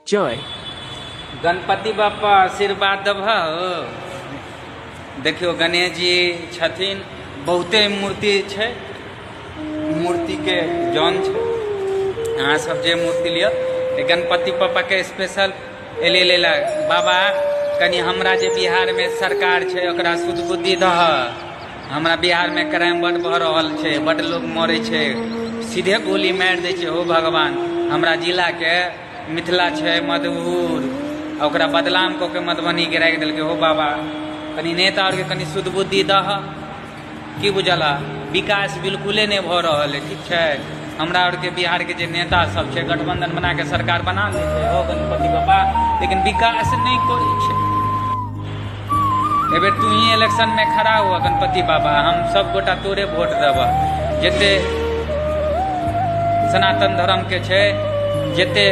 जय गणपति बापा आशीर्वाद दबा हो। देखियो गणेश जी छथिन, बहुते मूर्ति छै, मूर्ति के जौन छै। अहाँ सब जे मूर्ति लियो गणपति पापा के स्पेशल एले लेला बाबा कनी हमरा जे बिहार में सरकार छै ओकरा शुद्ध बुद्धि दह। हमरा बिहार में क्राइम बड़ बढ़ रहल छै, बड़ लोग मरे छै, सीधे गोली मार दै छै। हो भगवान, हमरा जिला के मिथिला छै मधुपुर, ओकरा बदलाम कऽ के मधुबनी के राखि देलकै। हो बाबा कनी नेता और के कनी शुद्ध बुद्धि दह, की बुझला। विकास बिल्कुले नहीं भऽ रहल है, ठीक छै। हमरा और के बिहार के जे नेता सब छै गठबंधन बना के सरकार बना दै छै, हो गणपति बाबा, लेकिन विकास नहीं करै छै। एबेर तू ही इलेक्शन में खड़ा हुआ गणपति बाबा, हम सब गोटा तोरे वोट देबह। जते सनातन धर्म के छै, जते